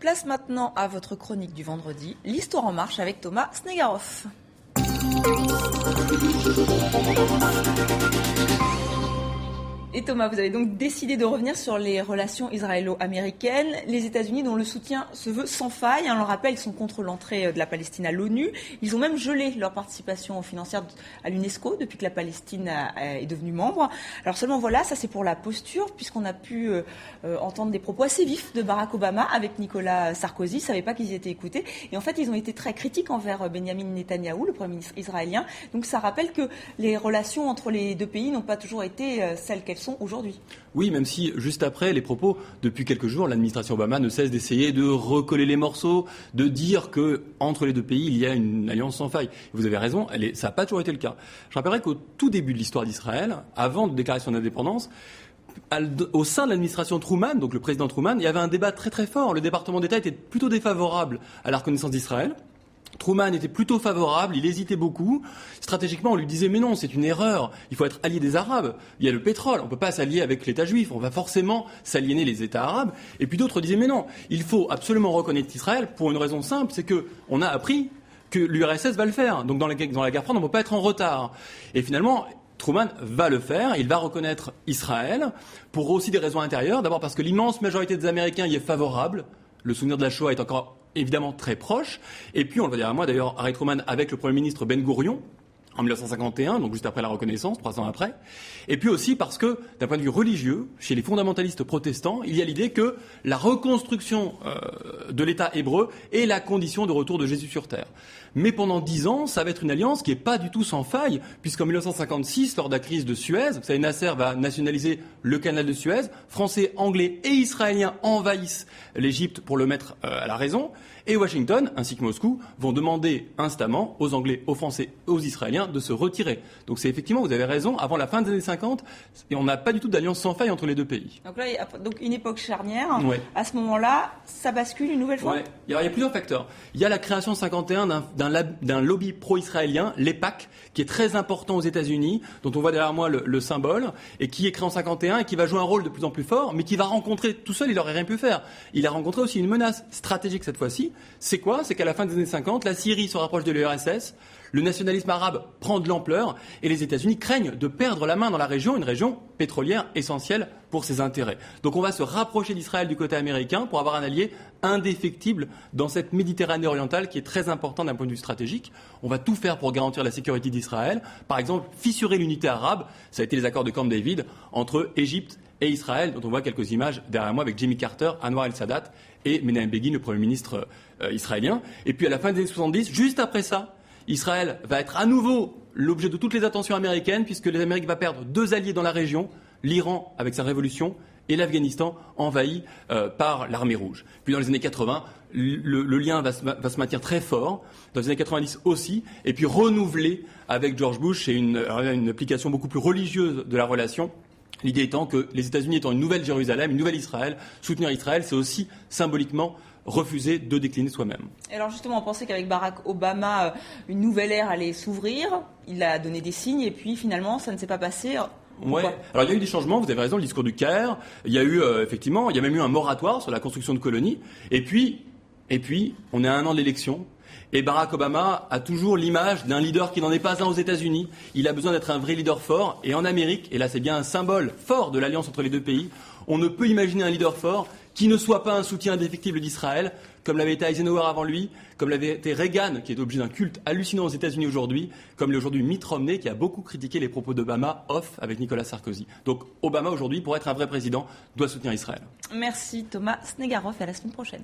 Place maintenant à votre chronique du vendredi, l'Histoire en marche avec Thomas Snegarov. Et Thomas, vous avez donc décidé de revenir sur les relations israélo-américaines. Les États-Unis, dont le soutien se veut sans faille, on le rappelle, ils sont contre l'entrée de la Palestine à l'ONU. Ils ont même gelé leur participation financière à l'UNESCO depuis que la Palestine est devenue membre. Alors seulement voilà, ça c'est pour la posture, puisqu'on a pu entendre des propos assez vifs de Barack Obama avec Nicolas Sarkozy. Ils ne savaient pas qu'ils étaient écoutés. Et en fait, ils ont été très critiques envers Benjamin Netanyahou, le Premier ministre israélien. Donc ça rappelle que les relations entre les deux pays n'ont pas toujours été celles qu'elles sont aujourd'hui. Oui, même si juste après les propos, depuis quelques jours, l'administration Obama ne cesse d'essayer de recoller les morceaux, de dire que entre les deux pays, il y a une alliance sans faille. Vous avez raison, ça n'a pas toujours été le cas. Je rappellerai qu'au tout début de l'histoire d'Israël, avant la déclaration d'indépendance, au sein de l'administration Truman, donc le président Truman, il y avait un débat très très fort. Le département d'État était plutôt défavorable à la reconnaissance d'Israël. Truman était plutôt favorable, il hésitait beaucoup. Stratégiquement, on lui disait mais non, c'est une erreur, il faut être allié des Arabes. Il y a le pétrole, on ne peut pas s'allier avec l'État juif, on va forcément s'aliéner les États arabes. Et puis d'autres disaient mais non, il faut absolument reconnaître Israël pour une raison simple, c'est qu'on a appris que l'URSS va le faire. Donc dans la guerre froide, on ne peut pas être en retard. Et finalement, Truman va le faire, il va reconnaître Israël pour aussi des raisons intérieures. D'abord parce que l'immense majorité des Américains y est favorable. Le souvenir de la Shoah est encore évidemment très proche. Et puis, on le va dire à moi, d'ailleurs, Harry Truman avec le Premier ministre Ben Gourion, en 1951, donc juste après la reconnaissance, 3 ans après. Et puis aussi parce que, d'un point de vue religieux, chez les fondamentalistes protestants, il y a l'idée que la reconstruction de l'État hébreu est la condition de retour de Jésus sur terre. Mais pendant 10 ans, ça va être une alliance qui n'est pas du tout sans faille, puisqu'en 1956, lors de la crise de Suez, vous savez, Nasser va nationaliser le canal de Suez, Français, Anglais et Israéliens envahissent l'Égypte pour le mettre à la raison, et Washington, ainsi que Moscou, vont demander instamment aux Anglais, aux Français, aux Israéliens de se retirer. Donc c'est effectivement, vous avez raison, avant la fin des années 50, et on n'a pas du tout d'alliance sans faille entre les deux pays. Donc là, il y a donc une époque charnière. Ouais. À ce moment-là, ça bascule une nouvelle fois. Ouais. Il y a plusieurs facteurs. Il y a la création en 51 d'un lobby pro-israélien, l'EPAC, qui est très important aux États-Unis, dont on voit derrière moi le symbole, et qui est créé en 51 et qui va jouer un rôle de plus en plus fort, mais qui va rencontrer, tout seul, il n'aurait rien pu faire. Il a rencontré aussi une menace stratégique cette fois-ci. C'est quoi ? C'est qu'à la fin des années 50, la Syrie se rapproche de l'URSS, le nationalisme arabe prend de l'ampleur et les États-Unis craignent de perdre la main dans la région, une région pétrolière essentielle pour ses intérêts. Donc on va se rapprocher d'Israël du côté américain pour avoir un allié indéfectible dans cette Méditerranée orientale qui est très importante d'un point de vue stratégique. On va tout faire pour garantir la sécurité d'Israël. Par exemple, fissurer l'unité arabe, ça a été les accords de Camp David entre Égypte et Israël, dont on voit quelques images derrière moi avec Jimmy Carter, Anwar el-Sadat et Menahem Begin, le Premier ministre israélien. Et puis à la fin des années 70, juste après ça, Israël va être à nouveau l'objet de toutes les attentions américaines puisque l'Amérique va perdre 2 alliés dans la région, l'Iran avec sa révolution et l'Afghanistan envahi par l'armée rouge. Puis dans les années 80, le lien va se maintenir très fort, dans les années 90 aussi, et puis renouvelé avec George Bush et une application beaucoup plus religieuse de la relation. L'idée étant que les États-Unis étant une nouvelle Jérusalem, une nouvelle Israël, soutenir Israël, c'est aussi symboliquement refuser de décliner soi-même. Alors justement, on pensait qu'avec Barack Obama, une nouvelle ère allait s'ouvrir. Il a donné des signes et puis finalement, ça ne s'est pas passé. Ouais. Alors il y a eu des changements, vous avez raison, le discours du Caire. Il y a eu effectivement, il y a même eu un moratoire sur la construction de colonies. Et puis, on est à 1 an de l'élection. Et Barack Obama a toujours l'image d'un leader qui n'en est pas un aux États-Unis. Il a besoin d'être un vrai leader fort. Et en Amérique, et là c'est bien un symbole fort de l'alliance entre les deux pays, on ne peut imaginer un leader fort qui ne soit pas un soutien indéfectible d'Israël, comme l'avait été Eisenhower avant lui, comme l'avait été Reagan, qui est objet d'un culte hallucinant aux États-Unis aujourd'hui, comme l'est aujourd'hui Mitt Romney, qui a beaucoup critiqué les propos d'Obama off avec Nicolas Sarkozy. Donc Obama aujourd'hui, pour être un vrai président, doit soutenir Israël. Merci Thomas Snegarov, à la semaine prochaine.